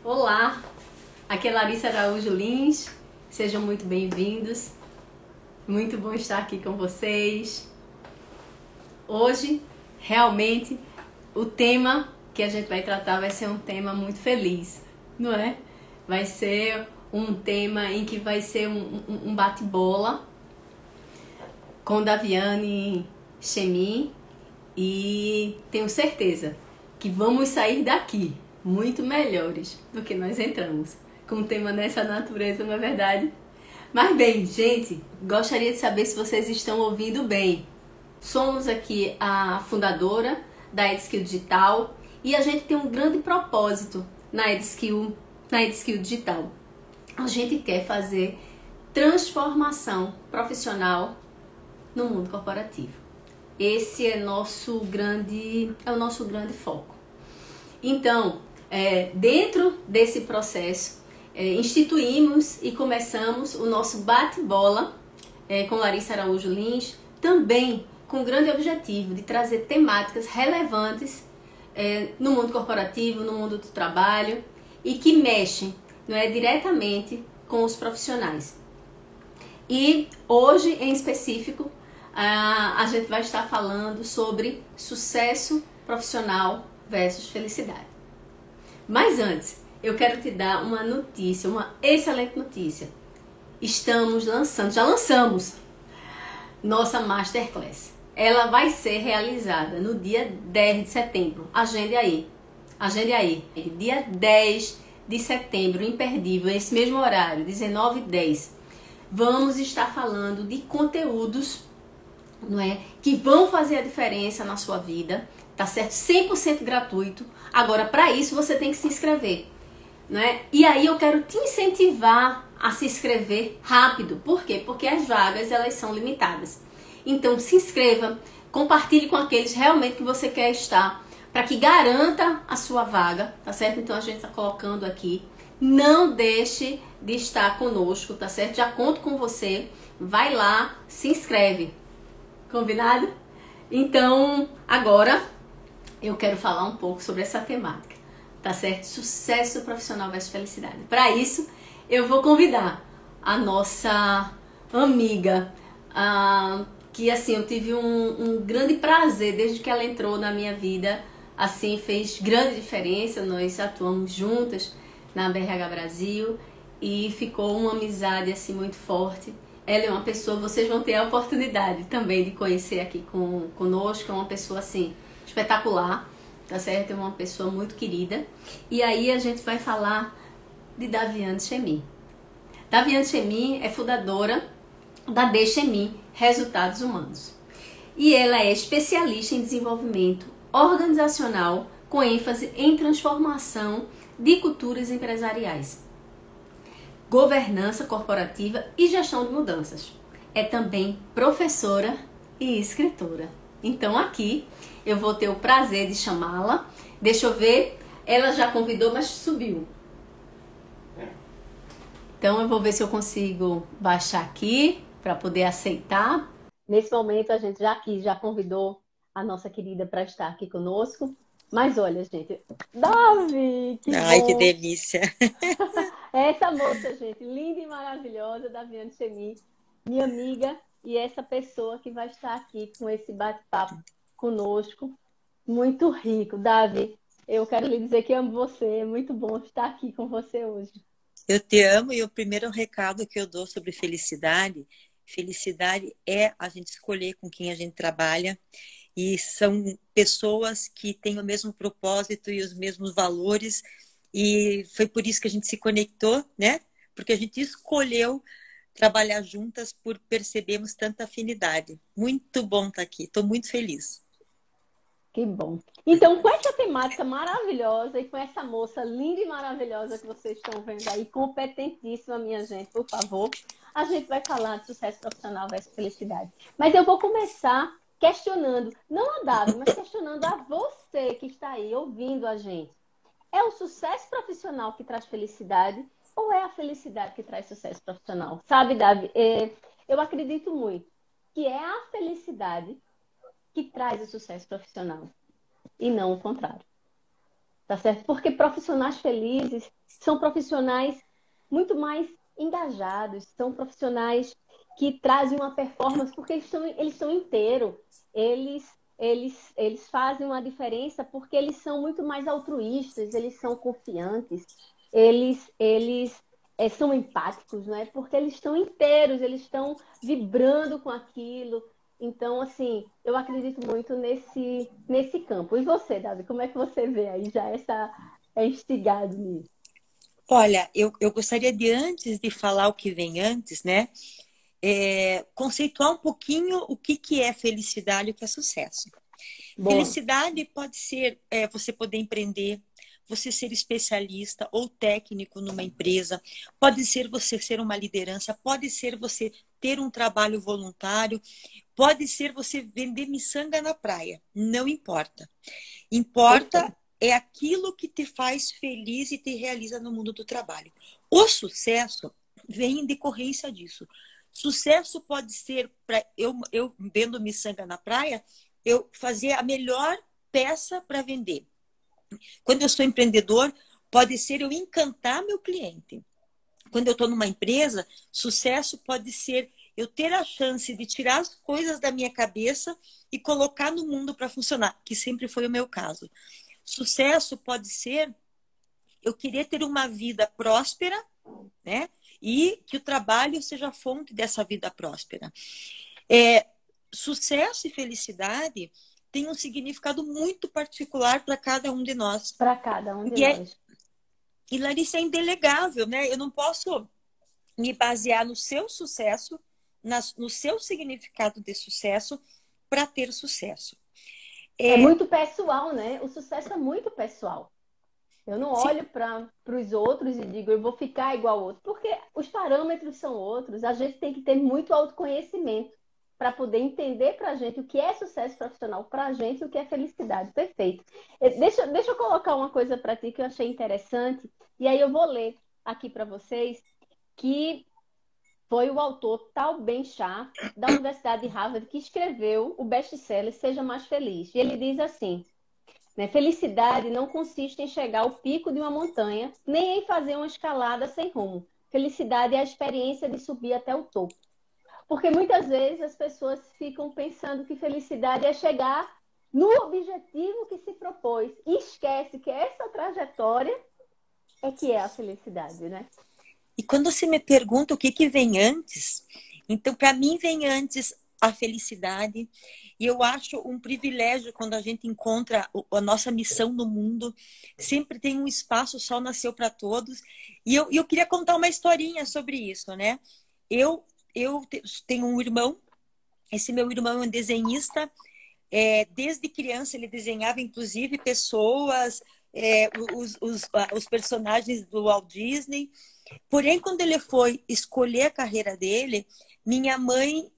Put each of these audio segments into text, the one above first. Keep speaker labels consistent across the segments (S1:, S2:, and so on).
S1: Olá, aqui é Larissa Araújo Lins, sejam muito bem-vindos, muito bom estar aqui com vocês. Hoje, realmente, o tema que a gente vai tratar vai ser um tema muito feliz, não é? Vai ser um tema em que vai ser um bate-bola com Daviane Chemin e tenho certeza que vamos sair daqui muito melhores do que nós entramos, com um tema nessa natureza, não é verdade? Mas bem, gente, gostaria de saber se vocês estão ouvindo bem. Somos aqui a fundadora da EdSkill Digital e a gente tem um grande propósito na EdSkill Digital. A gente quer fazer transformação profissional no mundo corporativo. Esse é o nosso grande foco. Então, dentro desse processo, instituímos e começamos o nosso bate-bola com Larissa Araújo Lins, também com o grande objetivo de trazer temáticas relevantes no mundo corporativo, no mundo do trabalho e que mexem, não é, diretamente com os profissionais. E hoje, em específico, a gente vai estar falando sobre sucesso profissional versus felicidade. Mas antes, eu quero te dar uma notícia, uma excelente notícia. Já lançamos nossa Masterclass. Ela vai ser realizada no dia 10 de setembro. Agende aí. Dia 10 de setembro, imperdível, esse mesmo horário, 19h10. Vamos estar falando de conteúdos, não é, que vão fazer a diferença na sua vida, tá certo? 100% gratuito. Agora, para isso, você tem que se inscrever, né? E aí eu quero te incentivar a se inscrever rápido. Por quê? Porque as vagas, elas são limitadas. Então, se inscreva, compartilhe com aqueles realmente que você quer estar, para que garanta a sua vaga, tá certo? Então, a gente está colocando aqui. Não deixe de estar conosco, tá certo? Já conto com você. Vai lá, se inscreve. Combinado? Então, agora eu quero falar um pouco sobre essa temática, tá certo? Sucesso profissional versus felicidade. Para isso, eu vou convidar a nossa amiga, que assim, eu tive um grande prazer desde que ela entrou na minha vida, assim, fez grande diferença. Nós atuamos juntas na BRH Brasil e ficou uma amizade assim muito forte. Ela é uma pessoa, vocês vão ter a oportunidade também de conhecer aqui conosco, é uma pessoa assim espetacular, tá certo? É uma pessoa muito querida. E aí a gente vai falar de Daviane Chemin. Daviane Chemin é fundadora da DChemin Resultados Humanos. E ela é especialista em desenvolvimento organizacional com ênfase em transformação de culturas empresariais, governança corporativa e gestão de mudanças. É também professora e escritora. Então aqui eu vou ter o prazer de chamá-la. Deixa eu ver, ela já convidou, mas subiu. Então eu vou ver se eu consigo baixar aqui para poder aceitar. Nesse momento a gente já convidou a nossa querida para estar aqui conosco. Mas olha, gente, Davi, que
S2: Ai, que
S1: bom!
S2: delícia.
S1: Essa moça, gente, linda e maravilhosa, Daviane Chemin, minha amiga, e essa pessoa que vai estar aqui com esse bate-papo conosco, muito rico. Davi, eu quero lhe dizer que amo você, é muito bom estar aqui com você hoje.
S2: Eu te amo e o primeiro recado que eu dou sobre felicidade, felicidade é a gente escolher com quem a gente trabalha e são pessoas que têm o mesmo propósito e os mesmos valores e foi por isso que a gente se conectou, né? Porque a gente escolheu trabalhar juntas por percebermos tanta afinidade. Muito bom estar aqui, estou muito feliz.
S1: Que bom. Então, com essa temática maravilhosa e com essa moça linda e maravilhosa que vocês estão vendo aí, competentíssima, minha gente, por favor, a gente vai falar de sucesso profissional versus felicidade. Mas eu vou começar questionando, não a Davi, mas questionando a você que está aí ouvindo a gente. É o sucesso profissional que traz felicidade ou é a felicidade que traz sucesso profissional? Sabe, Davi, eu acredito muito que é a felicidade que traz o sucesso profissional e não o contrário. tá certo? Porque profissionais felizes são profissionais muito mais engajados, são profissionais que trazem uma performance porque eles estão inteiros, eles fazem uma diferença porque eles são muito mais altruístas, eles são confiantes, eles são empáticos, não é? Porque eles estão inteiros, eles estão vibrando com aquilo. Então, assim, eu acredito muito nesse campo. E você, Davi, como é que você vê aí já essa é instigado nisso?
S2: Olha, eu gostaria de, antes de falar o que vem antes, né? Conceituar um pouquinho o que é felicidade e o que é sucesso.
S1: Boa.
S2: Felicidade pode ser você poder empreender, você ser especialista ou técnico numa empresa, pode ser você ser uma liderança, pode ser você ter um trabalho voluntário, pode ser você vender miçanga na praia, não importa. Importa
S1: Perfeito.
S2: é aquilo que te faz feliz e te realiza no mundo do trabalho. O sucesso vem em decorrência disso. Sucesso pode ser para eu vendo miçanga na praia, eu fazer a melhor peça para vender. Quando eu sou empreendedor, pode ser eu encantar meu cliente. Quando eu estou numa empresa, sucesso pode ser eu ter a chance de tirar as coisas da minha cabeça e colocar no mundo para funcionar, que sempre foi o meu caso. Sucesso pode ser eu querer ter uma vida próspera, né? E que o trabalho seja a fonte dessa vida próspera. Sucesso e felicidade têm um significado muito particular para cada um de nós.
S1: Para cada um de
S2: E,
S1: nós.
S2: e Larissa, é indelegável, né? Eu não posso me basear no seu sucesso, no seu significado de sucesso, para ter sucesso.
S1: É
S2: É,
S1: muito pessoal, né? O sucesso é muito pessoal. Eu não
S2: sim,
S1: olho para os outros e digo, eu vou ficar igual ao outro, porque os parâmetros são outros. A gente tem que ter muito autoconhecimento para poder entender para a gente o que é sucesso profissional para a gente e o que é felicidade. Perfeito. Deixa eu colocar uma coisa para ti que eu achei interessante, e aí eu vou ler aqui para vocês, que foi o autor Tal Ben-Shahar, da Universidade de Harvard, que escreveu o best-seller Seja Mais Feliz. E ele diz assim: né, felicidade não consiste em chegar ao pico de uma montanha, nem em fazer uma escalada sem rumo. Felicidade é a experiência de subir até o topo. Porque muitas vezes as pessoas ficam pensando que felicidade é chegar no objetivo que se propôs e esquece que essa trajetória é que é a felicidade, né?
S2: e quando você me pergunta o que vem antes, então para mim vem antes a felicidade. E eu acho um privilégio quando a gente encontra a nossa missão no mundo. Sempre tem um espaço, o sol nasceu para todos. E eu queria contar uma historinha sobre isso, né? Eu tenho um irmão, esse meu irmão é um desenhista. Desde criança ele desenhava, inclusive, pessoas, os personagens do Walt Disney. Porém, quando ele foi escolher a carreira dele, minha mãe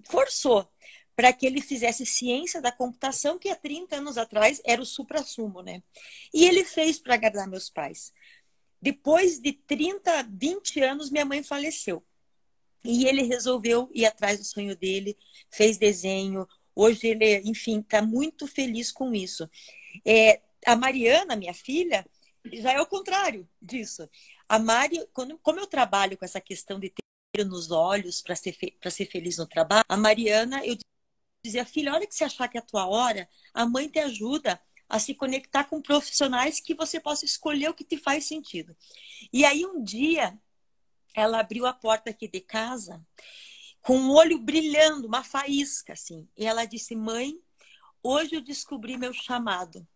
S2: forçou para que ele fizesse ciência da computação, que há 30 anos atrás era o suprassumo, né? E ele fez para agradar meus pais. Depois de 30, 20 anos, minha mãe faleceu. E ele resolveu ir atrás do sonho dele, fez desenho. Hoje ele, enfim, está muito feliz com isso. A Mariana, minha filha, já é o contrário disso. A Mari, como eu trabalho com essa questão de ter nos olhos para ser feliz no trabalho, a Mariana, eu dizia, filha, a hora que você achar que é a tua hora, a mãe te ajuda a se conectar com profissionais que você possa escolher o que te faz sentido. E aí um dia ela abriu a porta aqui de casa com um olho brilhando, uma faísca assim. E ela disse, mãe, hoje eu descobri meu chamado.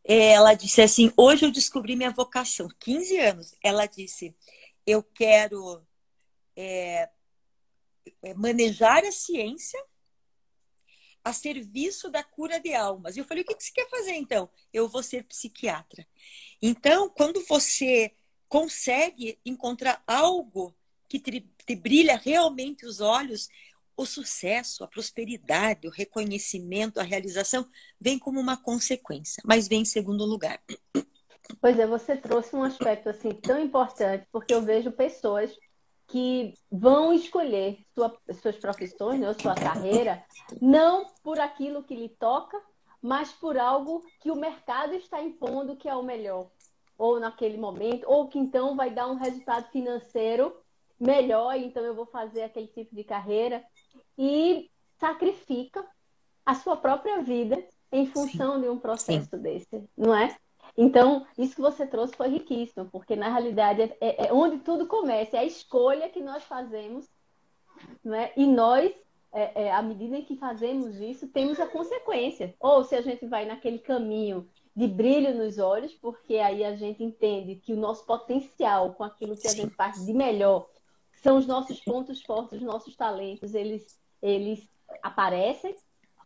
S2: Ela disse assim, hoje eu descobri minha vocação. 15 anos. Ela disse, eu quero manejar a ciência a serviço da cura de almas. E eu falei, o que você quer fazer então? Eu vou ser psiquiatra. Então, quando você consegue encontrar algo que te brilha realmente os olhos, o sucesso, a prosperidade, o reconhecimento, a realização vem como uma consequência, mas vem em segundo lugar.
S1: Pois é, você trouxe um aspecto assim tão importante, porque eu vejo pessoas que vão escolher suas profissões, né, ou sua carreira, não por aquilo que lhe toca, mas por algo que o mercado está impondo que é o melhor, ou naquele momento, ou que então vai dar um resultado financeiro melhor, então eu vou fazer aquele tipo de carreira, e sacrifica a sua própria vida em
S2: Sim,
S1: função de um
S2: sim,
S1: processo desse, não é? Então, isso que você trouxe foi riquíssimo, porque na realidade é onde tudo começa, é a escolha que nós fazemos, não é? E nós, à medida em que fazemos isso, temos a consequência. Ou se a gente vai naquele caminho de brilho nos olhos, porque aí a gente entende que o nosso potencial com aquilo que a
S2: sim.
S1: gente faz de melhor são os nossos pontos fortes, os nossos talentos, eles aparecem,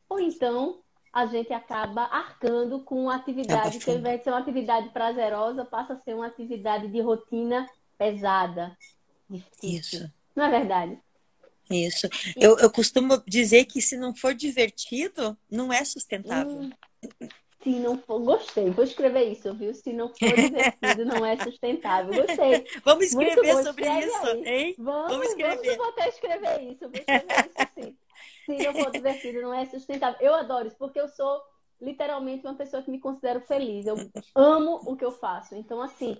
S1: ou então a gente acaba arcando com uma
S2: Acaba
S1: atividade que, ao
S2: fundo.
S1: invés de ser uma atividade prazerosa, passa a ser uma atividade de rotina pesada, difícil.
S2: Isso.
S1: Não é verdade?
S2: Isso.
S1: E,
S2: Eu costumo dizer que se não for divertido, não é sustentável.
S1: hum, se não for, gostei, vou escrever isso, viu? Se não for divertido, não é sustentável. Gostei.
S2: Vamos
S1: Muito
S2: escrever
S1: bom,
S2: sobre
S1: escreve
S2: isso,
S1: aí.
S2: hein? Vamos
S1: Vamos, eu
S2: escrever.
S1: vou até escrever isso, eu vou escrever isso sim. Se não for divertido, não é sustentável. Eu adoro isso, porque eu sou literalmente uma pessoa que me considero feliz. Eu amo o que eu faço. Então, assim,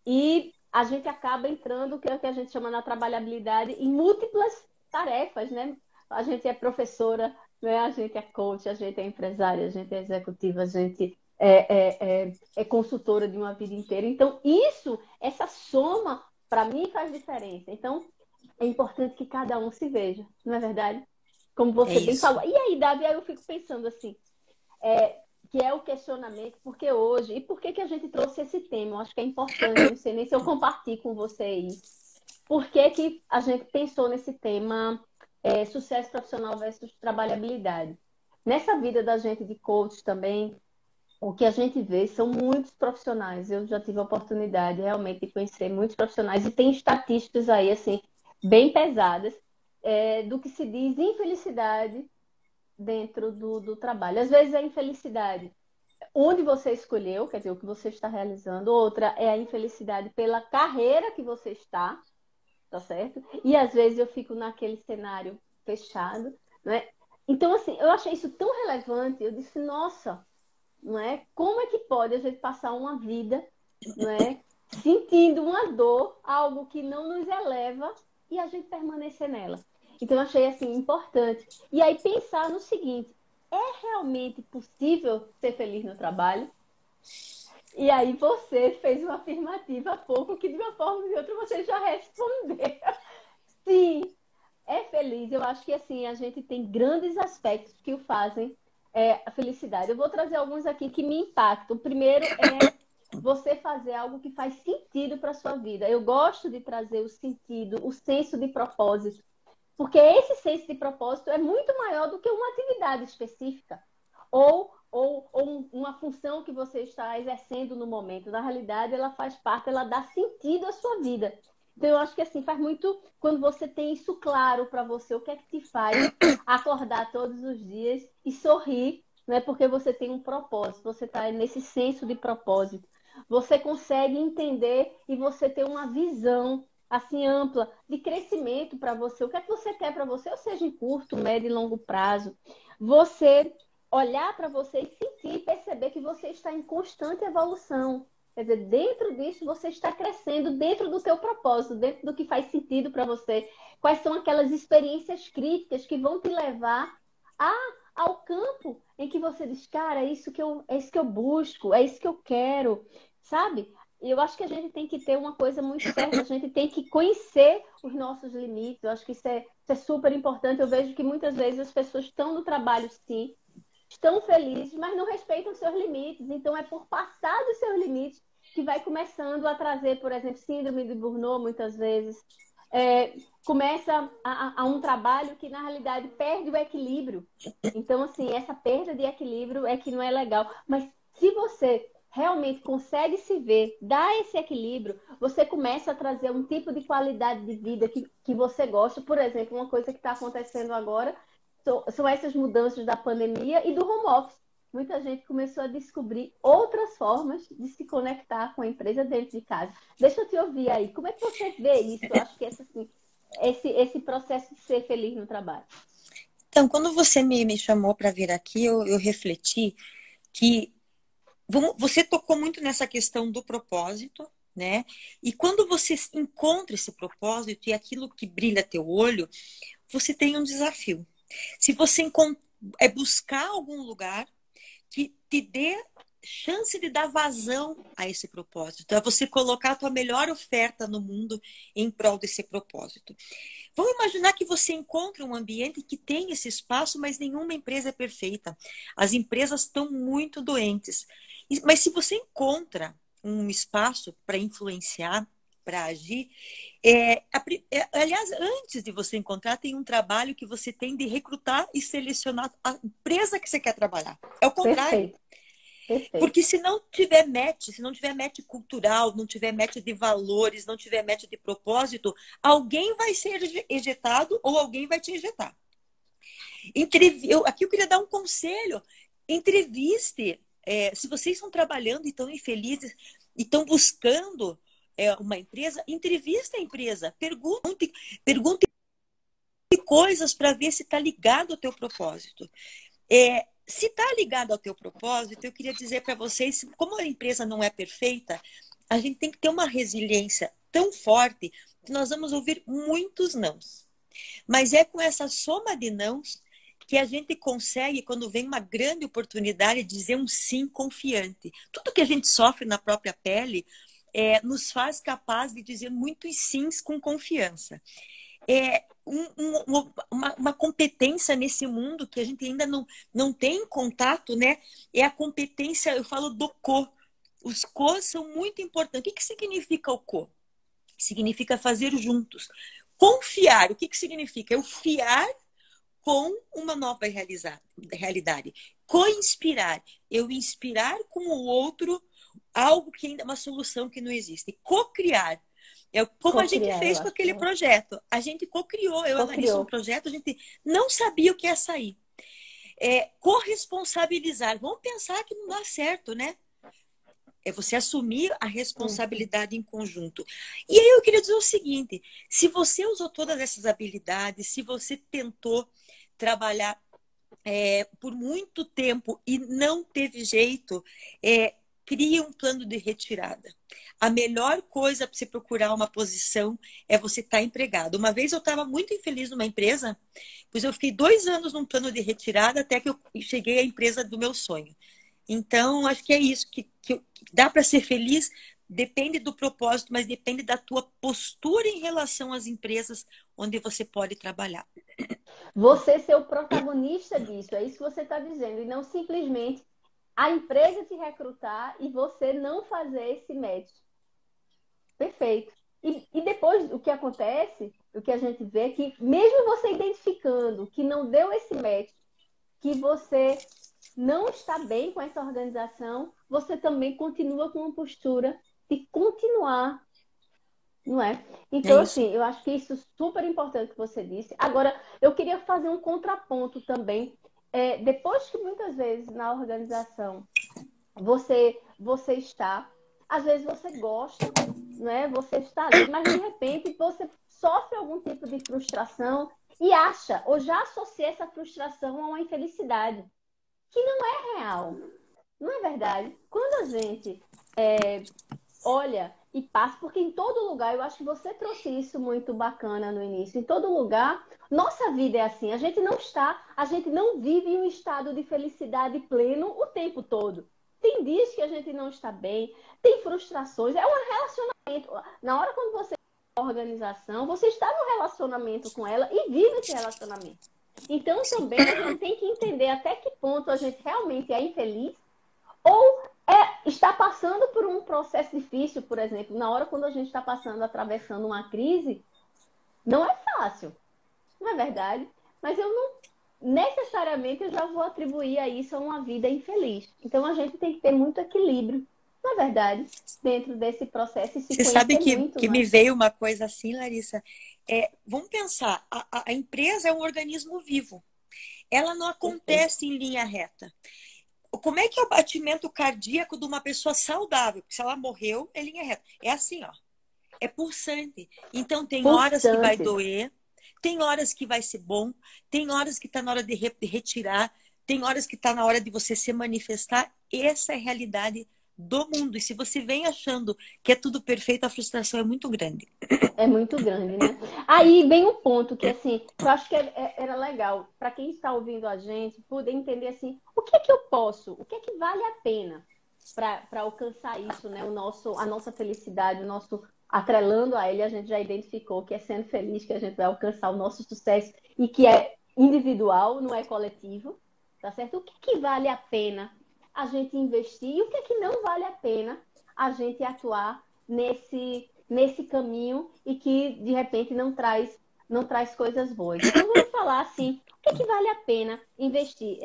S1: e a gente acaba entrando, que é o que a gente chama na trabalhabilidade, em múltiplas tarefas, né? A gente é professora, né? A gente é coach, a gente é empresária, a gente é executiva, a gente é consultora de uma vida inteira. Então, essa soma, para mim, faz diferença. Então, é importante que cada um se veja, não é verdade? Como
S2: É
S1: você bem
S2: isso.
S1: falou. E aí, Davi, aí eu fico pensando assim, é, que é o questionamento, porque hoje, e por que que a gente trouxe esse tema? Eu acho que é importante, eu não sei nem se eu compartilho com você aí. Por que que a gente pensou nesse tema, sucesso profissional versus trabalhabilidade? Nessa vida da gente de coach também, o que a gente vê são muitos profissionais. Eu já tive a oportunidade realmente de conhecer muitos profissionais e tem estatísticas aí, assim, bem pesadas, do que se diz infelicidade dentro do trabalho. Às vezes é infelicidade onde você escolheu, quer dizer, o que você está realizando. Outra é a infelicidade pela carreira que você está, tá certo? E às vezes eu fico naquele cenário fechado, né? Então, assim, eu achei isso tão relevante, eu disse, nossa, não é? Como é que pode a gente passar uma vida, não é? Sentindo uma dor, algo que não nos eleva e a gente permanecer nela. Então, eu achei assim importante. E aí pensar no seguinte: é realmente possível ser feliz no trabalho? E aí você fez uma afirmativa há pouco que de uma forma ou de outra você já respondeu. Sim, é feliz. Eu acho que assim a gente tem grandes aspectos que o fazem a felicidade. Eu vou trazer alguns aqui que me impactam. O primeiro é você fazer algo que faz sentido para a sua vida. Eu gosto de trazer o sentido, o senso de propósito, porque esse senso de propósito é muito maior do que uma atividade específica ou uma função que você está exercendo no momento. Na realidade, ela faz parte, ela dá sentido à sua vida. Então, eu acho que assim, faz muito quando você tem isso claro para você, o que é que te faz acordar todos os dias e sorrir, não é porque você tem um propósito, você está nesse senso de propósito. Você consegue entender e você tem uma visão assim ampla de crescimento para você. O que é que você quer para você, ou seja, em curto, médio e longo prazo. Você olhar para você e sentir e perceber que você está em constante evolução. Quer dizer, dentro disso você está crescendo dentro do teu propósito, dentro do que faz sentido para você. Quais são aquelas experiências críticas que vão te levar a, ao campo em que você diz, cara, é isso que eu busco, é isso que eu quero, sabe? E eu acho que a gente tem que ter uma coisa muito certa, a gente tem que conhecer os nossos limites. Eu acho que isso é super importante. Eu vejo que muitas vezes as pessoas estão no trabalho, sim, estão felizes, mas não respeitam seus limites. Então, é por passar dos seus limites que vai começando a trazer, por exemplo, síndrome de Burnout, muitas vezes. Começa a um trabalho que, na realidade, perde o equilíbrio. Então, assim, essa perda de equilíbrio é que não é legal. Mas se você realmente consegue se ver, dar esse equilíbrio, você começa a trazer um tipo de qualidade de vida que você gosta. Por exemplo, uma coisa que está acontecendo agora são essas mudanças da pandemia e do home office. Muita gente começou a descobrir outras formas de se conectar com a empresa dentro de casa. Deixa eu te ouvir aí. Como é que você vê isso? Eu acho que assim, esse processo de ser feliz no trabalho.
S2: Então, quando você me chamou para vir aqui, eu refleti que você tocou muito nessa questão do propósito, né? E quando você encontra esse propósito e aquilo que brilha teu olho, você tem um desafio. Se você é buscar algum lugar que te dê chance de dar vazão a esse propósito, é você colocar a tua melhor oferta no mundo em prol desse propósito. Vamos imaginar que você encontra um ambiente que tem esse espaço, mas nenhuma empresa é perfeita. As empresas estão muito doentes. Mas se você encontra um espaço para influenciar, para agir, aliás, antes de você encontrar, tem um trabalho que você tem de recrutar e selecionar a empresa que você quer trabalhar. É o contrário.
S1: Perfeito, perfeito.
S2: Porque se não tiver match cultural, não tiver match de valores, não tiver match de propósito, alguém vai ser ejetado ou alguém vai te ejetar. Aqui eu queria dar um conselho. Entreviste. Se vocês estão trabalhando e estão infelizes e estão buscando uma empresa, entrevista a empresa. Pergunte coisas para ver se está ligado ao teu propósito. Se está ligado ao teu propósito, eu queria dizer para vocês, como a empresa não é perfeita, a gente tem que ter uma resiliência tão forte que nós vamos ouvir muitos nãos. Mas é com essa soma de nãos que a gente consegue, quando vem uma grande oportunidade, dizer um sim confiante. Tudo que a gente sofre na própria pele nos faz capaz de dizer muitos sims com confiança. Uma competência nesse mundo que a gente ainda não tem contato, né? É a competência, eu falo do co. Os co são muito importantes. O que significa o co? Significa fazer juntos. Confiar, o que significa? Eu fiar com uma nova realidade. Co-inspirar, eu inspirar com o outro algo que ainda é uma solução que não existe. Co-criar, como a gente fez com aquele projeto. A gente co-criou, eu e a Larissa, um projeto, a gente não sabia o que ia sair. Corresponsabilizar, vamos pensar que não dá certo, né? É você assumir a responsabilidade em conjunto. E aí eu queria dizer o seguinte, se você usou todas essas habilidades, se você tentou trabalhar por muito tempo e não teve jeito, crie um plano de retirada. A melhor coisa para você procurar uma posição é você estar empregado. Uma vez eu estava muito infeliz numa empresa, pois eu fiquei 2 anos num plano de retirada até que eu cheguei à empresa do meu sonho. Então, acho que é isso, que dá para ser feliz, depende do propósito, mas depende da tua postura em relação às empresas onde você pode trabalhar.
S1: Você ser o protagonista disso, é isso que você está dizendo, e não simplesmente a empresa te recrutar e você não fazer esse match. Perfeito. E depois o que acontece, o que a gente vê é que mesmo você identificando que não deu esse match, que você não está bem com essa organização, você também continua com uma postura de continuar, não é? Então, assim, eu acho que isso é super importante que você disse. Agora, eu queria fazer um contraponto também. Depois que muitas vezes na organização você está, às vezes você gosta, não é? Você está ali, mas de repente você sofre algum tipo de frustração e acha, ou já associa essa frustração a uma infelicidade, que não é real, não é verdade? Quando a gente olha e passa, porque em todo lugar, eu acho que você trouxe isso muito bacana no início, em todo lugar, nossa vida é assim, a gente não vive em um estado de felicidade pleno o tempo todo. Tem dias que a gente não está bem, tem frustrações, é um relacionamento. Na hora quando você está na organização, você está no relacionamento com ela e vive esse relacionamento. Então também a gente tem que entender até que ponto a gente realmente é infeliz ou está passando por um processo difícil, por exemplo. Na hora quando a gente está atravessando uma crise, não é fácil, não é verdade? Mas eu não necessariamente eu já vou atribuir a isso a uma vida infeliz. Então a gente tem que ter muito equilíbrio, na verdade, dentro desse processo e se
S2: Você sabe que me veio uma coisa assim, Larissa. Vamos pensar, a empresa é um organismo vivo. Ela não acontece em linha reta. Como é que é o batimento cardíaco de uma pessoa saudável? Porque se ela morreu, é linha reta. É assim, ó. É pulsante. Então tem horas que vai doer, Tem horas que vai ser bom, tem horas que está na hora de retirar, tem horas que está na hora de você se manifestar. Essa é a realidade do mundo. E se você vem achando que é tudo perfeito, a frustração é muito grande.
S1: É muito grande, né? Aí vem o ponto que, assim, eu acho que era legal para quem está ouvindo a gente poder entender, assim, o que é que eu posso, o que é que vale a pena para alcançar isso, né? A nossa felicidade, o nosso atrelando a ele, a gente já identificou que é sendo feliz que a gente vai alcançar o nosso sucesso e que é individual, não é coletivo, tá certo? O que é que vale a pena a gente investir e o que é que não vale a pena a gente atuar nesse caminho e que de repente não traz coisas boas. Então vamos falar assim, o que é que vale a pena investir?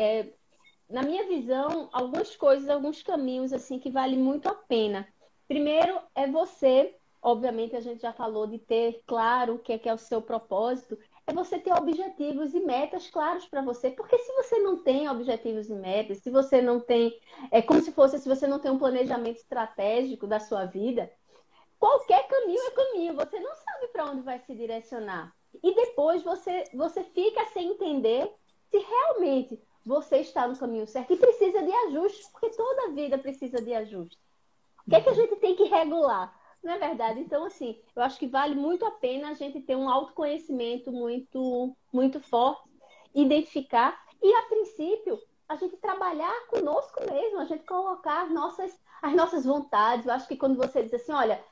S1: Na minha visão, algumas coisas, alguns caminhos assim que vale muito a pena. Primeiro é você, obviamente a gente já falou de ter claro o que é o seu propósito, é você ter objetivos e metas claros para você, porque se você não tem objetivos e metas, se você não tem, é como se fosse se você não tem um planejamento estratégico da sua vida, qualquer caminho é caminho, você não sabe para onde vai se direcionar. E depois você fica sem entender se realmente você está no caminho certo e precisa de ajustes, porque toda vida precisa de ajustes. O que é que a gente tem que regular? Não é verdade? Então, assim, eu acho que vale muito a pena a gente ter um autoconhecimento muito forte, identificar e, a princípio, a gente trabalhar conosco mesmo, a gente colocar as nossas vontades. Eu acho que quando você diz assim, olha,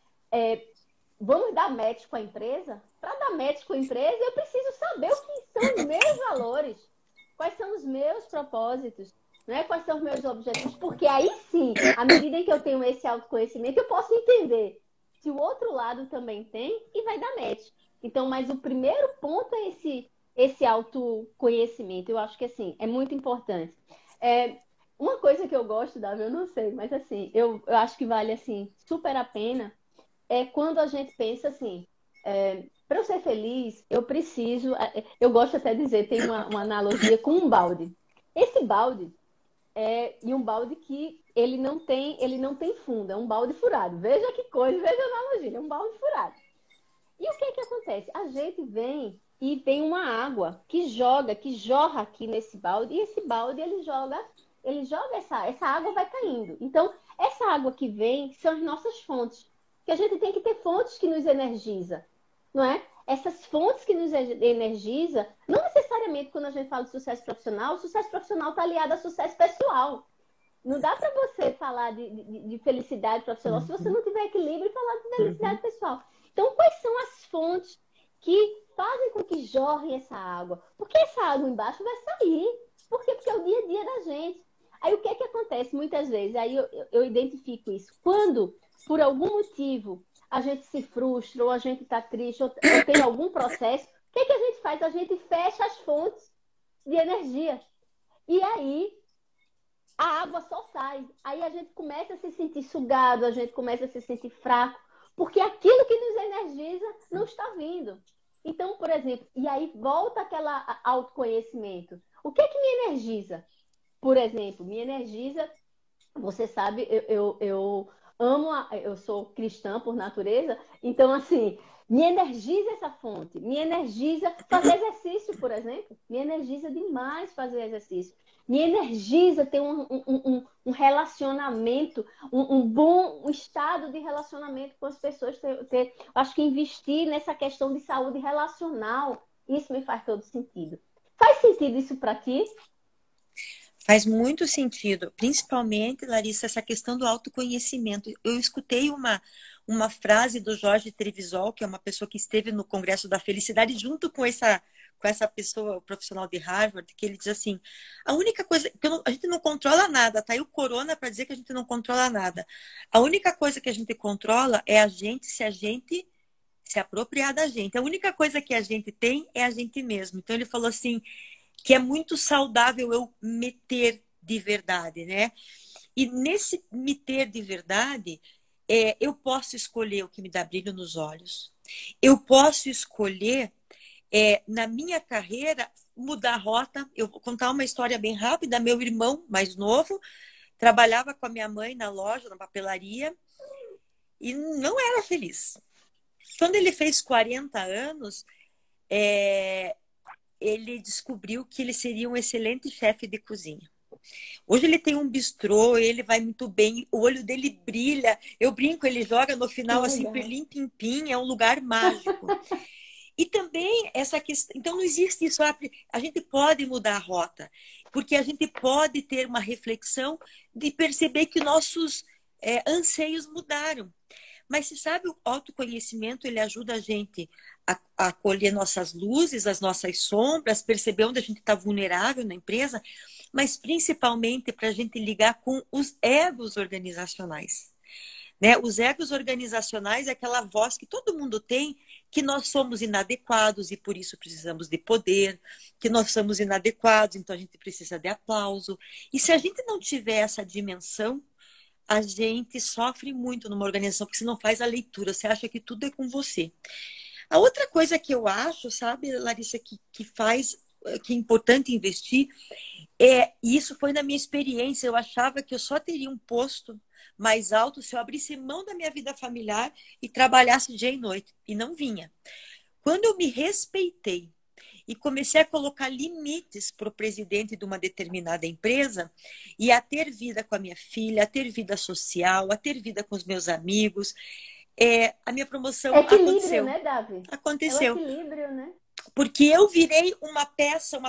S1: vamos dar match com a empresa? Para dar match com a empresa, eu preciso saber o que são os meus valores, quais são os meus propósitos, né? Quais são os meus objetivos, porque aí sim, à medida em que eu tenho esse autoconhecimento, eu posso entender se o outro lado também tem e vai dar match. Então, mas o primeiro ponto é esse autoconhecimento. Eu acho que assim, é muito importante. Uma coisa que eu gosto, Davi, eu não sei, mas assim, eu acho que vale assim super a pena é quando a gente pensa assim, para eu ser feliz, eu preciso. Eu gosto até de dizer, tem uma analogia com um balde. Esse balde e um balde que ele não tem fundo, é um balde furado. Veja que coisa, veja a analogia, é um balde furado. E o que é que acontece? A gente vem e tem uma água que jorra aqui nesse balde, e esse balde ele joga essa água vai caindo. Então, essa água que vem são as nossas fontes. Que a gente tem que ter fontes que nos energiza, não é? Essas fontes que nos energiza, não necessariamente quando a gente fala de sucesso profissional, o sucesso profissional está aliado a sucesso pessoal. Não dá para você falar de felicidade profissional se você não tiver equilíbrio e falar de felicidade pessoal. Então, quais são as fontes que fazem com que jorre essa água? Porque essa água embaixo vai sair. Por quê? Porque é o dia a dia da gente. Aí, o que é que acontece muitas vezes? Aí eu identifico isso. Quando, por algum motivo, a gente se frustra, ou a gente está triste, ou tem algum processo, o que é que a gente faz? A gente fecha as fontes de energia. E aí, a água só sai. Aí a gente começa a se sentir sugado, a gente começa a se sentir fraco, porque aquilo que nos energiza não está vindo. Então, por exemplo, e aí volta aquela autoconhecimento. O que é que me energiza? Por exemplo, me energiza, você sabe, eu amo, eu sou cristã por natureza, então assim, me energiza essa fonte, me energiza fazer exercício, por exemplo, me energiza demais fazer exercício, me energiza ter um relacionamento, um bom estado de relacionamento com as pessoas, acho que investir nessa questão de saúde relacional, isso me faz todo sentido. Faz sentido isso para ti?
S2: Faz muito sentido, principalmente, Larissa, essa questão do autoconhecimento. Eu escutei uma frase do Jorge Trevisol, que é uma pessoa que esteve no Congresso da Felicidade, junto com essa pessoa, o profissional de Harvard, que ele diz assim, a única coisa, que a gente não controla nada, tá aí o corona para dizer que a gente não controla nada. A única coisa que a gente controla é a gente, se a gente se apropriar da gente. A única coisa que a gente tem é a gente mesmo. Então ele falou assim, que é muito saudável eu me ter de verdade, né? E nesse me ter de verdade, eu posso escolher o que me dá brilho nos olhos. Eu posso escolher, na minha carreira, mudar a rota. Eu vou contar uma história bem rápida. Meu irmão mais novo trabalhava com a minha mãe na loja, na papelaria, e não era feliz. Quando ele fez 40 anos, é, ele descobriu que ele seria um excelente chefe de cozinha. Hoje ele tem um bistrô, ele vai muito bem, o olho dele brilha. Eu brinco, ele joga no final assim, perlim pim pim, é um lugar mágico. E também essa questão, então não existe isso, a gente pode mudar a rota, porque a gente pode ter uma reflexão de perceber que nossos anseios mudaram. Mas você sabe, o autoconhecimento, ele ajuda a gente a colher nossas luzes, as nossas sombras, perceber onde a gente está vulnerável na empresa, mas principalmente para a gente ligar com os egos organizacionais. Né? Os egos organizacionais é aquela voz que todo mundo tem, que nós somos inadequados e por isso precisamos de poder, que nós somos inadequados, então a gente precisa de aplauso. E se a gente não tiver essa dimensão, a gente sofre muito numa organização, porque você não faz a leitura, você acha que tudo é com você. A outra coisa que eu acho, sabe, Larissa, que é importante investir, e isso foi na minha experiência, eu achava que eu só teria um posto mais alto se eu abrisse mão da minha vida familiar e trabalhasse dia e noite, e não vinha. Quando eu me respeitei e comecei a colocar limites para o presidente de uma determinada empresa e a ter vida com a minha filha, a ter vida social, a ter vida com os meus amigos, a minha promoção aconteceu.
S1: Né, Davi?
S2: Aconteceu.
S1: É o equilíbrio, né?
S2: Porque eu virei uma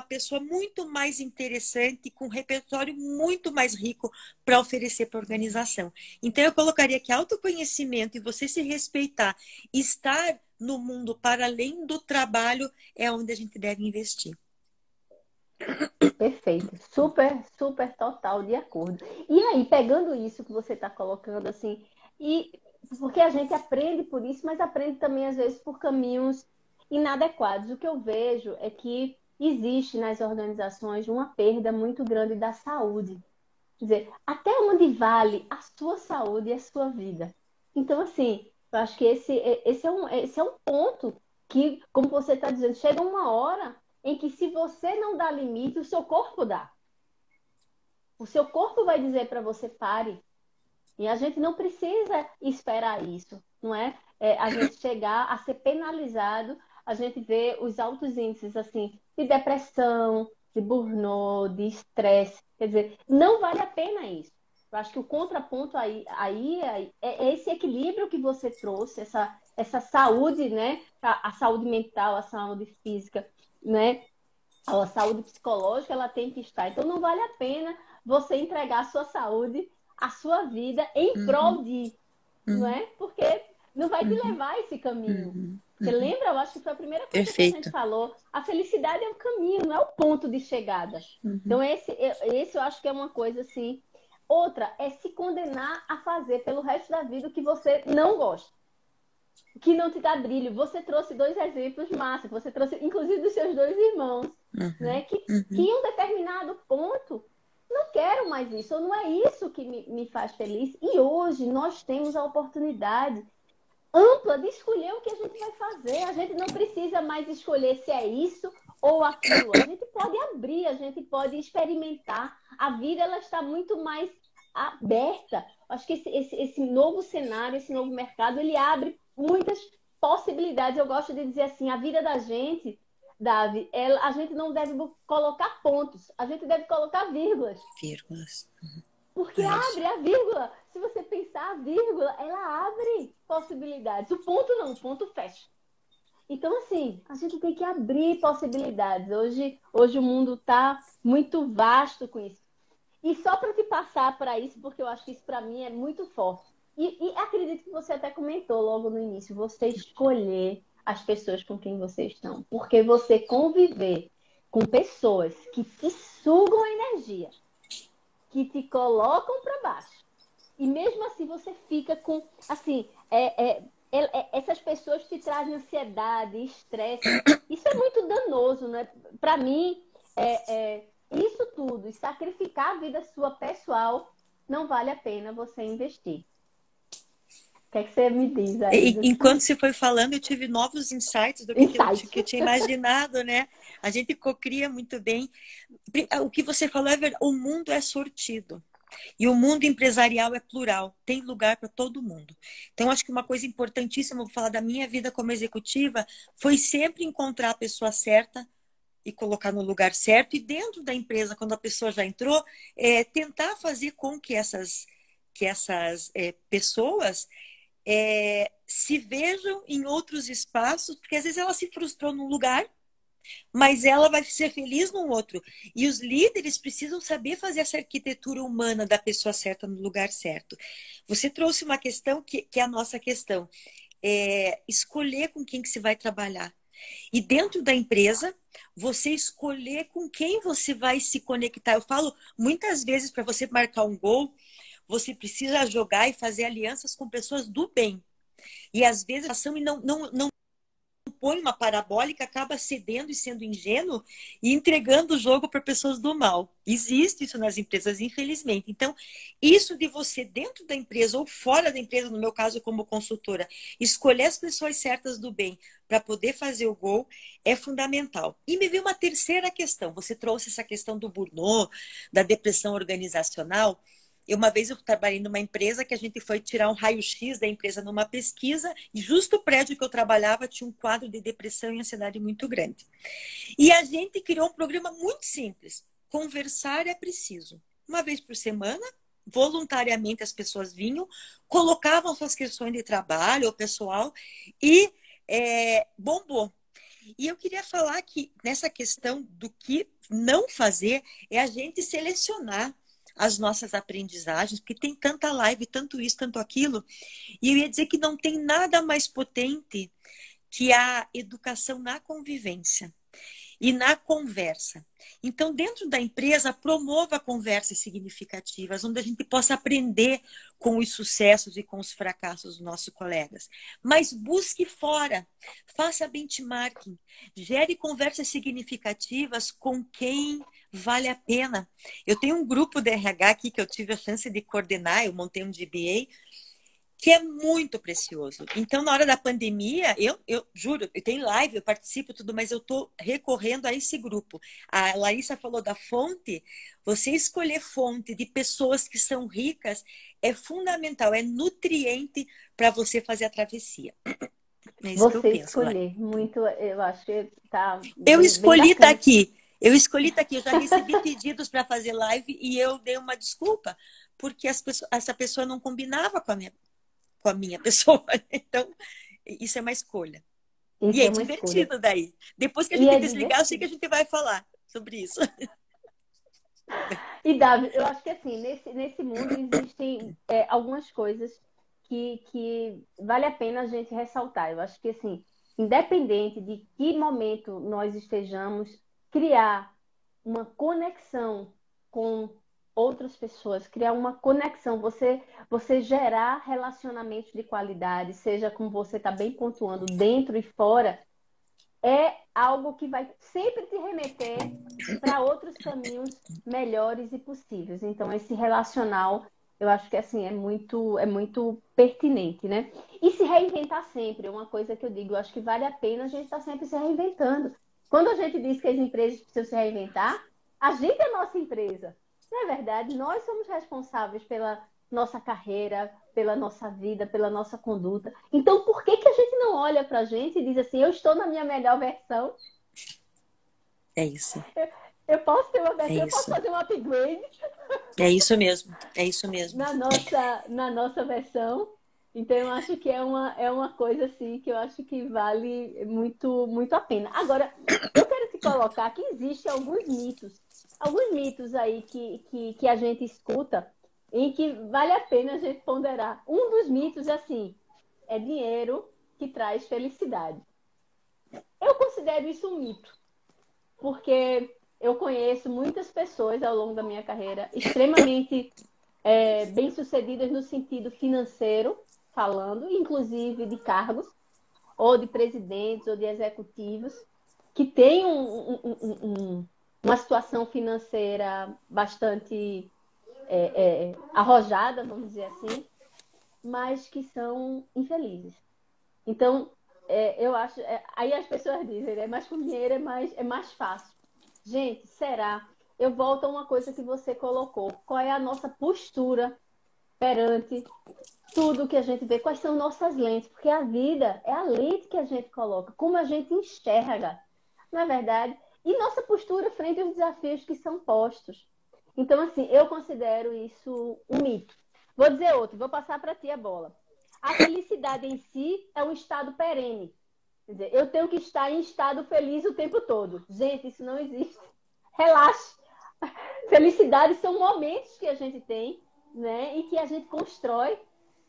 S2: pessoa muito mais interessante, com um repertório muito mais rico para oferecer para a organização. Então, eu colocaria que autoconhecimento e você se respeitar, estar no mundo para além do trabalho, é onde a gente deve investir.
S1: Perfeito. Super, super total de acordo. E aí, pegando isso que você está colocando, assim, porque a gente aprende por isso, mas aprende também, às vezes, por caminhos inadequados. O que eu vejo é que existe nas organizações uma perda muito grande da saúde. Quer dizer, até onde vale a sua saúde e a sua vida? Então, assim, eu acho que esse é um ponto que, como você está dizendo, chega uma hora em que, se você não dá limite, o seu corpo dá. O seu corpo vai dizer para você: pare. E a gente não precisa esperar isso, não é? A gente chegar a ser penalizado. A gente vê os altos índices assim, de depressão, de burnout, de estresse. Quer dizer, não vale a pena isso. Eu acho que o contraponto aí é esse equilíbrio que você trouxe, essa saúde, né? A saúde mental, a saúde física, né? A saúde psicológica, ela tem que estar. Então, não vale a pena você entregar a sua saúde, a sua vida em prol de, não é? Porque não vai te levar a esse caminho. Você lembra? Eu acho que foi a primeira coisa que a gente falou. A felicidade é o caminho, não é o ponto de chegada. Então, esse eu acho que é uma coisa assim. Outra é se condenar a fazer pelo resto da vida o que você não gosta, o que não te dá brilho. Você trouxe 2 exemplos massa, você trouxe, inclusive, dos seus 2 irmãos, né? Que em um determinado ponto não quero mais isso, ou não é isso que me faz feliz. E hoje nós temos a oportunidade ampla de escolher o que a gente vai fazer. A gente não precisa mais escolher se é isso ou aquilo. A gente pode abrir, a gente pode experimentar. A vida, ela está muito mais aberta. Acho que esse novo cenário, esse novo mercado, ele abre muitas possibilidades. Eu gosto de dizer assim, a vida da gente, Davi, a gente não deve colocar pontos, a gente deve colocar vírgulas. Porque abre a vírgula. Se você pensar, a vírgula, ela abre possibilidades. O ponto não, o ponto fecha. Então, assim, a gente tem que abrir possibilidades. Hoje o mundo está muito vasto com isso. E só para te passar para isso, porque eu acho que isso para mim é muito forte. E acredito que você até comentou logo no início, você escolher as pessoas com quem vocês estão. Porque você conviver com pessoas que te sugam a energia, que te colocam para baixo. E mesmo assim você fica com, assim, essas pessoas te trazem ansiedade, estresse. Isso é muito danoso, né? Para mim, isso tudo, e sacrificar a vida sua pessoal, não vale a pena você investir. O que é que você me diz aí?
S2: Enquanto você foi falando, eu tive novos insights do que eu tinha imaginado, né? A gente cocria muito bem. O que você falou é verdade, o mundo é sortido. E o mundo empresarial é plural, tem lugar para todo mundo. Então, acho que uma coisa importantíssima, vou falar da minha vida como executiva, foi sempre encontrar a pessoa certa e colocar no lugar certo. E dentro da empresa, quando a pessoa já entrou, tentar fazer com que essas pessoas se vejam em outros espaços, porque às vezes ela se frustrou num lugar, mas ela vai ser feliz num outro. E os líderes precisam saber fazer essa arquitetura humana da pessoa certa no lugar certo. Você trouxe uma questão que é a nossa questão. Escolher com quem que se vai trabalhar. E dentro da empresa, você escolher com quem você vai se conectar. Eu falo muitas vezes, para você marcar um gol, você precisa jogar e fazer alianças com pessoas do bem. E às vezes a ação não põe uma parabólica, acaba cedendo e sendo ingênuo e entregando o jogo para pessoas do mal. Existe isso nas empresas, infelizmente. Então, isso de você, dentro da empresa ou fora da empresa, no meu caso como consultora, escolher as pessoas certas do bem para poder fazer o gol é fundamental. E me veio uma terceira questão. Você trouxe essa questão do burnout, da depressão organizacional. Uma vez eu trabalhei numa empresa que a gente foi tirar um raio-x da empresa numa pesquisa e justo o prédio que eu trabalhava tinha um quadro de depressão e ansiedade muito grande. E a gente criou um programa muito simples. Conversar é preciso. Uma vez por semana, voluntariamente as pessoas vinham, colocavam suas questões de trabalho ou pessoal e bombou. E eu queria falar que nessa questão do que não fazer é a gente selecionar as nossas aprendizagens, porque tem tanta live, tanto isso, tanto aquilo. E eu ia dizer que não tem nada mais potente que a educação na convivência e na conversa. Então, dentro da empresa, promova conversas significativas, onde a gente possa aprender com os sucessos e com os fracassos dos nossos colegas. Mas busque fora, faça benchmarking, gere conversas significativas com quem vale a pena. Eu tenho um grupo de RH aqui que eu tive a chance de coordenar, eu montei um DBA, que é muito precioso. Então, na hora da pandemia, eu juro, eu tenho live, eu participo tudo, mas eu estou recorrendo a esse grupo. A Larissa falou da fonte. Você escolher fonte de pessoas que são ricas é fundamental, é nutriente para você fazer a travessia. É isso que eu
S1: Você
S2: penso, Larissa.
S1: escolher muito, eu acho que tá
S2: Eu
S1: bem, bem
S2: escolhi estar
S1: bacana.
S2: aqui. Eu escolhi estar aqui. Eu já recebi pedidos para fazer live e eu dei uma desculpa, porque essa pessoa não combinava com a minha pessoa. Então, isso é uma escolha. E
S1: Isso
S2: é
S1: é uma escolha.
S2: divertido daí. Depois que a
S1: E
S2: gente
S1: é
S2: desligar, eu sei que
S1: divertido.
S2: a gente vai falar sobre isso.
S1: E, Davi, eu acho que assim, nesse mundo existem algumas coisas que vale a pena a gente ressaltar. Eu acho que assim, independente de que momento nós estejamos, criar uma conexão com outras pessoas, criar uma conexão, você gerar relacionamentos de qualidade, seja como você está bem pontuando, dentro e fora, é algo que vai sempre te remeter para outros caminhos melhores e possíveis. Então, esse relacional, eu acho que assim é muito pertinente, né? E se reinventar sempre, é uma coisa que eu digo, eu acho que vale a pena a gente estar sempre se reinventando. Quando a gente diz que as empresas precisam se reinventar, a gente é a nossa empresa. Não é verdade? Nós somos responsáveis pela nossa carreira, pela nossa vida, pela nossa conduta. Então, por que a gente não olha para a gente e diz assim, eu estou na minha melhor versão,
S2: É isso.
S1: eu posso ter uma
S2: É
S1: versão, eu posso
S2: isso.
S1: fazer um upgrade
S2: É isso mesmo. É isso mesmo.
S1: na nossa versão. Então, eu acho que é uma coisa assim que eu acho que vale muito, muito a pena. Agora, eu quero te colocar que existem alguns mitos aí que a gente escuta em que vale a pena a gente ponderar. Um dos mitos é assim, é dinheiro que traz felicidade. Eu considero isso um mito, porque eu conheço muitas pessoas ao longo da minha carreira extremamente bem-sucedidas no sentido financeiro, falando, inclusive de cargos, ou de presidentes, ou de executivos, que têm uma situação financeira bastante arrojada, vamos dizer assim, mas que são infelizes. Então, eu acho. Aí as pessoas dizem, né? Mas com dinheiro é mais fácil. Gente, será? eu volto a uma coisa que você colocou. Qual é a nossa postura perante tudo que a gente vê? Quais são nossas lentes? Porque a vida é a lente que a gente coloca, como a gente enxerga, não é verdade? E nossa postura frente aos desafios que são postos. Então, assim, eu considero isso um mito. Vou dizer outro, vou passar para ti a bola. A felicidade em si é um estado perene. Quer dizer, eu tenho que estar em estado feliz o tempo todo. Gente, isso não existe. Relaxe. Felicidade são momentos que a gente tem, né? E que a gente constrói,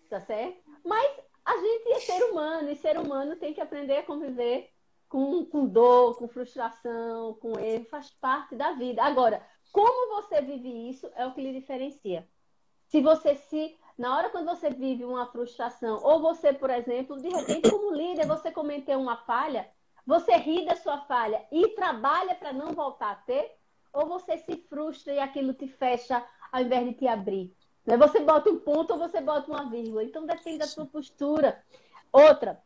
S1: tá certo? Mas a gente é ser humano, e ser humano tem que aprender a conviver com dor, com frustração, com erro, faz parte da vida. Agora, como você vive isso é o que lhe diferencia. Se você se na hora quando você vive uma frustração, ou você, por exemplo, de repente, como líder, você cometeu uma falha, você ri da sua falha e trabalha para não voltar a ter, ou você se frustra e aquilo te fecha ao invés de te abrir. Você bota um ponto ou você bota uma vírgula. Então depende da sua postura. Outra,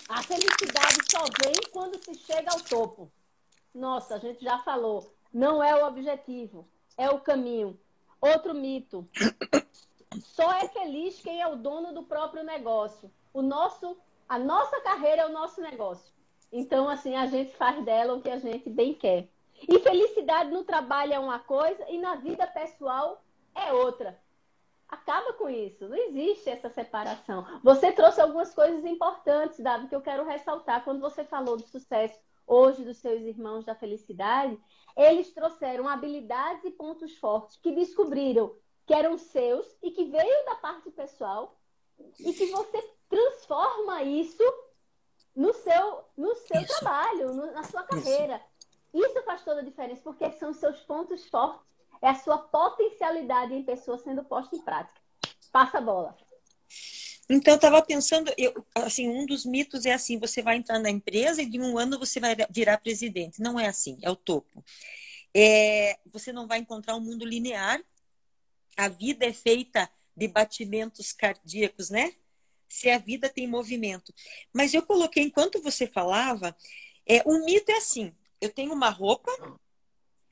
S1: a felicidade só vem quando se chega ao topo. Nossa, a gente já falou. Não é o objetivo, é o caminho. Outro mito. Só é feliz quem é o dono do próprio negócio. A nossa carreira é o nosso negócio. Então, assim, a gente faz dela o que a gente bem quer. E felicidade no trabalho é uma coisa e na vida pessoal é outra. Acaba com isso. Não existe essa separação. Você trouxe algumas coisas importantes, Davi, que eu quero ressaltar. Quando você falou do sucesso hoje dos seus irmãos da felicidade, eles trouxeram habilidades e pontos fortes que descobriram que eram seus e que veio da parte pessoal e que você transforma isso no seu trabalho, na sua carreira. Isso faz toda a diferença, porque são os seus pontos fortes, é a sua potencialidade em pessoa sendo posta em prática. Passa a bola.
S2: Então, eu estava pensando, assim, um dos mitos é assim, você vai entrar na empresa e de um ano você vai virar presidente. Não é assim, é o topo. Você não vai encontrar um mundo linear. A vida é feita de batimentos cardíacos, né? Se a vida tem movimento. Mas eu coloquei, enquanto você falava, o mito é assim, eu tenho uma roupa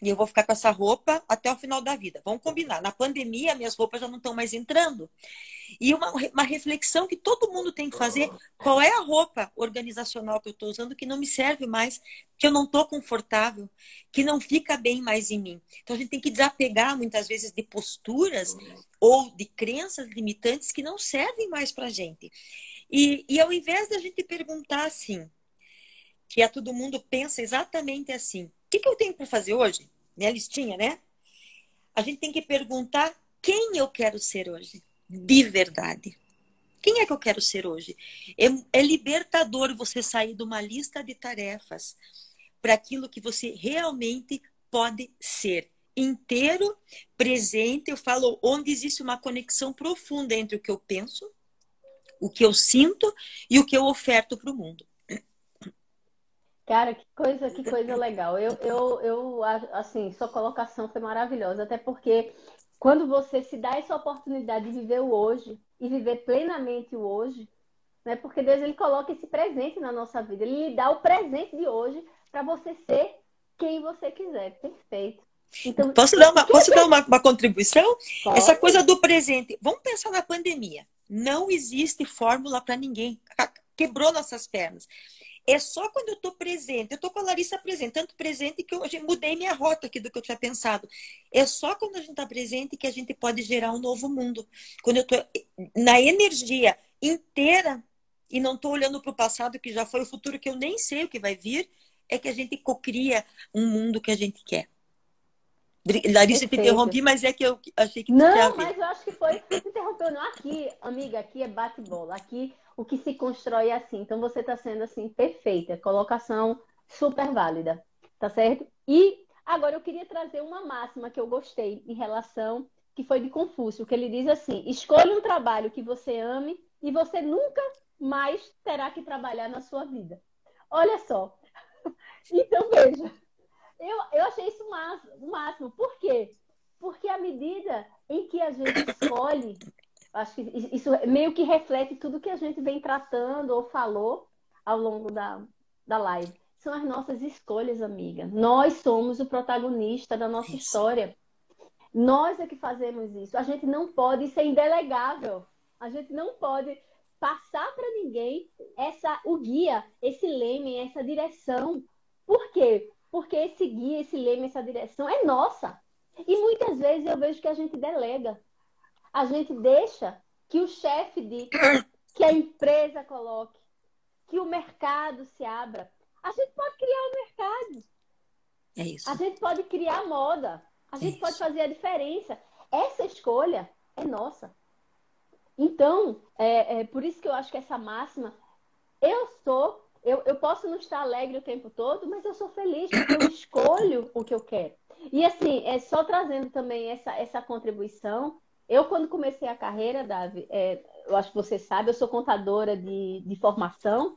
S2: e eu vou ficar com essa roupa até o final da vida. Vamos combinar. Na pandemia, minhas roupas já não estão mais entrando. E uma reflexão que todo mundo tem que fazer, qual é a roupa organizacional que eu estou usando que não me serve mais, que eu não estou confortável, que não fica bem mais em mim. Então a gente tem que desapegar muitas vezes de posturas ou de crenças limitantes que não servem mais para a gente. E ao invés da gente perguntar assim, que todo mundo pensa exatamente assim, o que eu tenho para fazer hoje? Minha listinha, né? A gente tem que perguntar quem eu quero ser hoje. De verdade. Quem é que eu quero ser hoje? É libertador você sair de uma lista de tarefas para aquilo que você realmente pode ser. Inteiro, presente, eu falo onde existe uma conexão profunda entre o que eu penso, o que eu sinto e o que eu oferto para o mundo.
S1: Cara, que coisa legal. Assim, sua colocação foi maravilhosa, até porque quando você se dá essa oportunidade de viver o hoje e viver plenamente o hoje, né? Porque Deus ele coloca esse presente na nossa vida, ele lhe dá o presente de hoje para você ser quem você quiser. Perfeito. Então,
S2: posso dar uma contribuição?
S1: pode.
S2: Essa coisa do presente. Vamos pensar na pandemia. Não existe fórmula para ninguém. Quebrou nossas pernas. É só quando eu estou presente. Eu estou com a Larissa presente. Tanto presente que eu hoje mudei minha rota aqui do que eu tinha pensado. É só quando a gente está presente que a gente pode gerar um novo mundo. Quando eu estou na energia inteira e não estou olhando para o passado, que já foi o futuro, que eu nem sei o que vai vir, é que a gente cocria um mundo que a gente quer. Larissa, eu te interrompi, mas é que eu achei que tu
S1: Não, mas eu acho que foi. Você interrompeu, não. Aqui, amiga, aqui é bate-bola. Aqui o que se constrói é assim. Então você está sendo assim, perfeita. Colocação super válida. Tá certo? E agora eu queria trazer uma máxima que eu gostei em relação, que foi de Confúcio, que ele diz assim: escolha um trabalho que você ame e você nunca mais terá que trabalhar na sua vida. Olha só. Então, veja. Eu achei isso o máximo. Por quê? Porque à medida em que a gente escolhe, acho que isso meio que reflete tudo que a gente vem tratando ou falou ao longo da live. são as nossas escolhas, amiga. Nós somos o protagonista da nossa
S2: Isso.
S1: história. Nós é que fazemos isso. A gente não pode ser indelegável. A gente não pode passar para ninguém o guia, esse leme, essa direção. Por quê? Porque esse guia, esse leme, essa direção é nossa. E muitas vezes eu vejo que a gente delega. A gente deixa que o chefe diga, que a empresa coloque, que o mercado se abra. A gente pode criar o mercado.
S2: É
S1: A
S2: isso.
S1: gente pode criar moda. A
S2: É
S1: gente pode
S2: isso.
S1: fazer a diferença. Essa escolha é nossa. Então, é por isso que eu acho que essa máxima, eu posso não estar alegre o tempo todo, mas eu sou feliz porque eu escolho o que eu quero. E assim, só trazendo também essa contribuição, eu quando comecei a carreira, Davi, eu acho que você sabe, eu sou contadora de formação,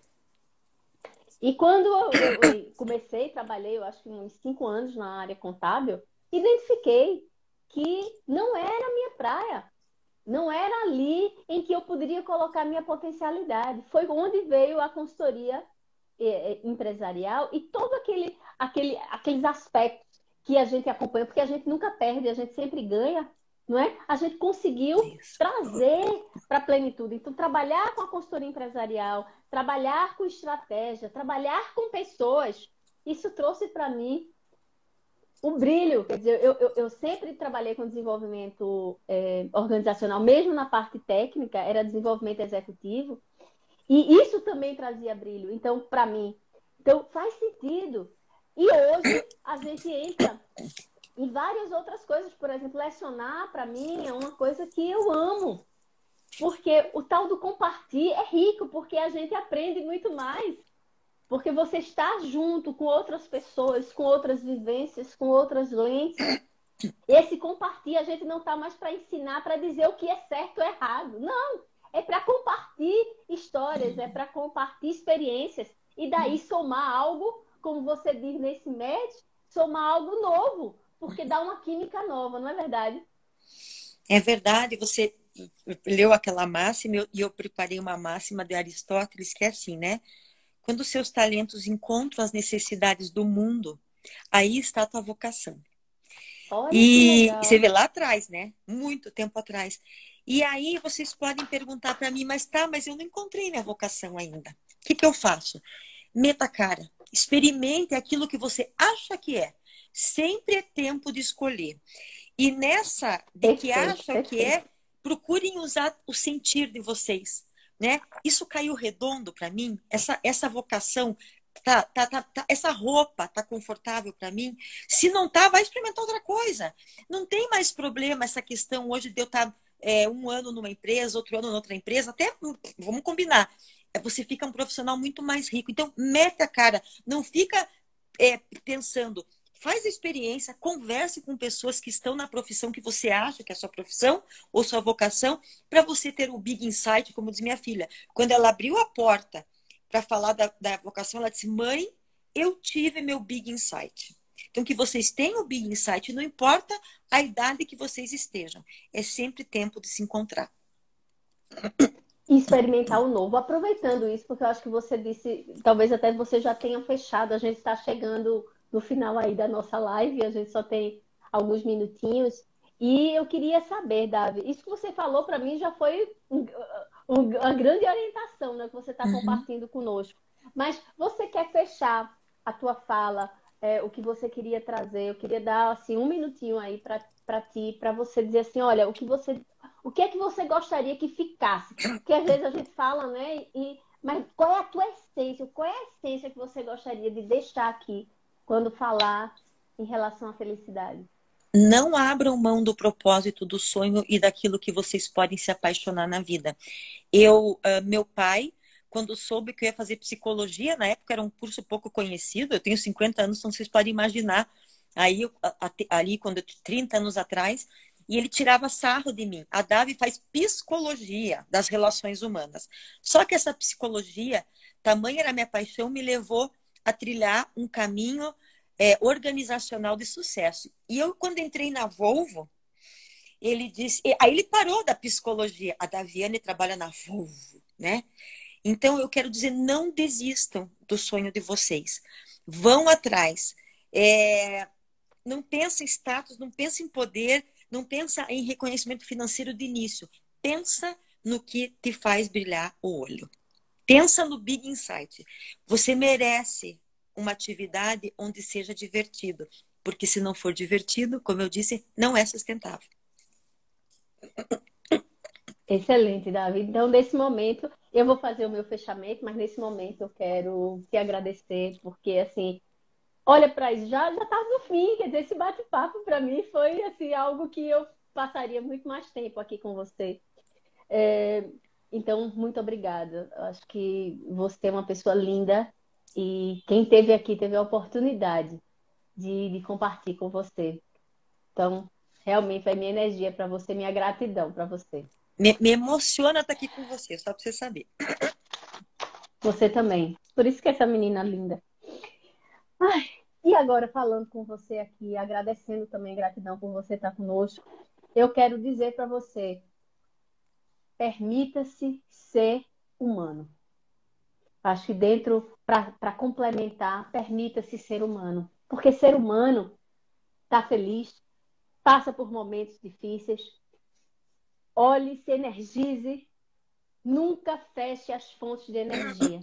S1: e quando eu comecei, trabalhei, eu acho que uns 5 anos na área contábil, identifiquei que não era a minha praia. Não era ali em que eu poderia colocar minha potencialidade. Foi onde veio a consultoria empresarial e todos aqueles aspectos que a gente acompanha, porque a gente nunca perde, a gente sempre ganha, não é? A gente
S2: É
S1: conseguiu
S2: isso.
S1: trazer para a plenitude. Então, trabalhar com a consultoria empresarial, trabalhar com estratégia, trabalhar com pessoas, isso trouxe para mim o brilho. Quer dizer, eu sempre trabalhei com desenvolvimento organizacional, mesmo na parte técnica, era desenvolvimento executivo, e isso também trazia brilho, então, para mim. Então, faz sentido. E hoje a gente entra em várias outras coisas, por exemplo, lecionar, para mim, é uma coisa que eu amo, porque o tal do compartilhar é rico, porque a gente aprende muito mais. Porque você está junto com outras pessoas, com outras vivências, com outras lentes. Esse compartilhar, a gente não está mais para ensinar, para dizer o que é certo ou errado. Não, é para compartilhar histórias, é para compartilhar experiências. E daí somar algo, como você diz nesse match, somar algo novo, porque dá uma química nova, não é verdade?
S2: É verdade, você leu aquela máxima e eu preparei uma máxima de Aristóteles que é assim, né? Quando os seus talentos encontram as necessidades do mundo, aí está a tua vocação.
S1: Olha que
S2: E você
S1: legal.
S2: vê lá atrás, né? Muito tempo atrás. E aí vocês podem perguntar para mim, mas eu não encontrei minha vocação ainda. O que eu faço? Meta a cara. Experimente aquilo que você acha que é. Sempre é tempo de escolher. E nessa de que
S1: Perfeito,
S2: acha que
S1: perfeito.
S2: é, procurem usar o sentir de vocês, né? Isso caiu redondo para mim, essa vocação essa roupa tá confortável para mim. Se não tá, vai experimentar outra coisa. Não tem mais problema essa questão hoje de eu estar um ano numa empresa, outro ano noutra empresa, até vamos combinar. Você fica um profissional muito mais rico. Então, mete a cara, não fica pensando. Faz a experiência, converse com pessoas que estão na profissão que você acha que é a sua profissão ou sua vocação, para você ter o big insight, como diz minha filha. Quando ela abriu a porta para falar da vocação, ela disse: mãe, eu tive meu big insight. Então, que vocês tenham o big insight, não importa a idade que vocês estejam, é sempre tempo de se encontrar.
S1: E experimentar o novo, aproveitando isso, porque eu acho que você disse, talvez até você já tenha fechado, a gente está chegando no final aí da nossa live, a gente só tem alguns minutinhos, e eu queria saber, Davi, isso que você falou para mim já foi uma grande orientação, né, que você está
S2: Uhum.
S1: compartilhando conosco. Mas você quer fechar a tua fala, o que você queria trazer? Eu queria dar assim um minutinho aí para ti, para você dizer assim, olha, o que é que você gostaria que ficasse? Porque às vezes a gente fala, né? Mas qual é a tua essência? Qual é a essência que você gostaria de deixar aqui quando falar em relação à felicidade?
S2: Não abram mão do propósito, do sonho e daquilo que vocês podem se apaixonar na vida. Meu pai, quando soube que eu ia fazer psicologia, na época era um curso pouco conhecido, eu tenho 50 anos, então vocês podem imaginar, aí ali quando eu tinha 30 anos atrás, e ele tirava sarro de mim. A Davi faz psicologia das relações humanas. Só que essa psicologia, tamanha era a minha paixão, me levou a trilhar um caminho organizacional de sucesso. E eu, quando entrei na Volvo, ele disse. Aí ele parou da psicologia. A Daviane trabalha na Volvo, né? Então eu quero dizer, não desistam do sonho de vocês. Vão atrás. Não pensa em status, não pensa em poder, não pensa em reconhecimento financeiro de início. Pensa no que te faz brilhar o olho. Pensa no Big Insight. Você merece uma atividade onde seja divertido. Porque se não for divertido, como eu disse, não é sustentável.
S1: Excelente, Davi. Então, nesse momento, eu vou fazer o meu fechamento, mas nesse momento eu quero te agradecer, porque, assim, olha para isso, já tá no fim, quer dizer, esse bate-papo para mim foi, assim, algo que eu passaria muito mais tempo aqui com você. Então, muito obrigada. Eu acho que você é uma pessoa linda e quem esteve aqui teve a oportunidade de compartilhar com você. Então, realmente, a minha energia para você, minha gratidão para você.
S2: Me emociona estar aqui com você, só para você saber.
S1: Você também. Por isso que essa menina linda. Ai, e agora, falando com você aqui, agradecendo também, gratidão por você estar conosco, eu quero dizer para você, permita-se ser humano. Acho que dentro, para complementar, permita-se ser humano. Porque ser humano está feliz, passa por momentos difíceis, olhe, se energize, nunca feche as fontes de energia.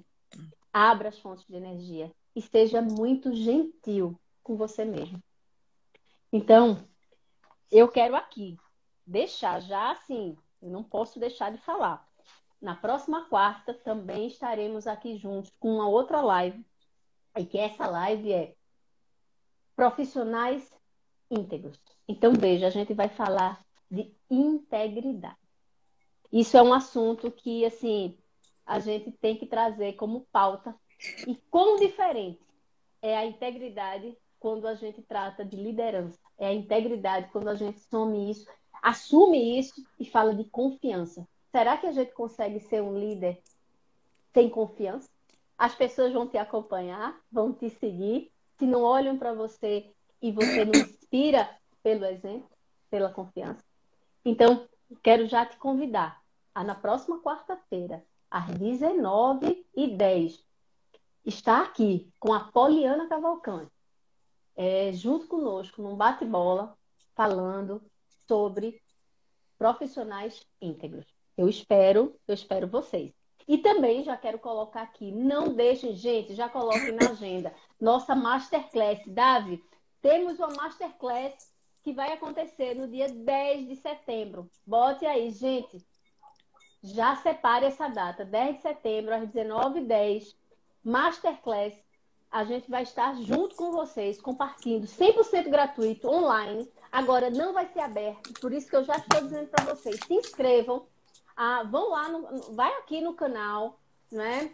S1: Abra as fontes de energia e seja muito gentil com você mesmo. Então, eu quero aqui deixar já assim, eu não posso deixar de falar. Na próxima quarta também estaremos aqui juntos com uma outra live. E que essa live é Profissionais Íntegros. Então, veja, a gente vai falar de integridade. Isso é um assunto que, assim, a gente tem que trazer como pauta. E quão diferente é a integridade quando a gente trata de liderança. É a integridade quando a gente assume isso e fala de confiança. Será que a gente consegue ser um líder sem confiança? As pessoas vão te acompanhar, vão te seguir, se não olham para você e você não inspira pelo exemplo, pela confiança. Então, quero já te convidar a, na próxima quarta-feira, às 19h10, estar aqui com a Poliana Cavalcante, junto conosco, num bate-bola, falando sobre profissionais íntegros. Eu espero vocês. E também já quero colocar aqui, não deixem, gente, já coloquem na agenda, nossa Masterclass. Davi, temos uma Masterclass que vai acontecer no dia 10 de setembro. Bote aí, gente, já separe essa data, 10 de setembro, às 19h10, Masterclass. A gente vai estar junto com vocês, compartilhando 100% gratuito, online. Agora não vai ser aberto, por isso que eu já estou dizendo para vocês, se inscrevam, vão lá, vai aqui no canal, né?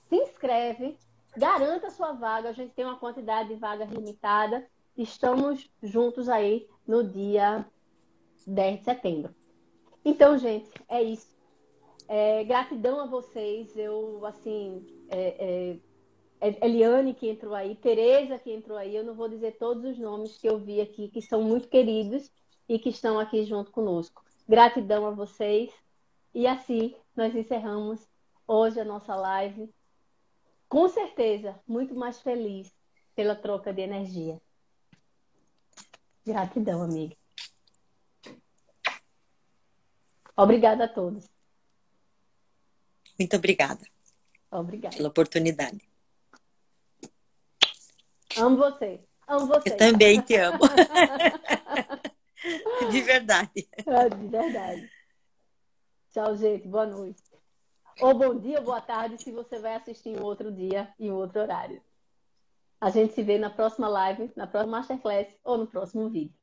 S1: Se inscreve, garanta a sua vaga, a gente tem uma quantidade de vagas limitada, estamos juntos aí no dia 10 de setembro. Então, gente, é isso. Gratidão a vocês, eu, assim, Eliane que entrou aí, Tereza que entrou aí, eu não vou dizer todos os nomes que eu vi aqui, que são muito queridos e que estão aqui junto conosco. Gratidão a vocês. E assim, nós encerramos hoje a nossa live. Com certeza, muito mais feliz pela troca de energia. Gratidão, amiga. Obrigada a todos.
S2: Muito obrigada.
S1: Obrigada.
S2: Pela oportunidade.
S1: Amo você. Amo você.
S2: Eu também te amo. De verdade.
S1: De verdade. Tchau, gente. Boa noite. Ou bom dia, ou boa tarde, se você vai assistir em outro dia, em outro horário. A gente se vê na próxima live, na próxima Masterclass ou no próximo vídeo.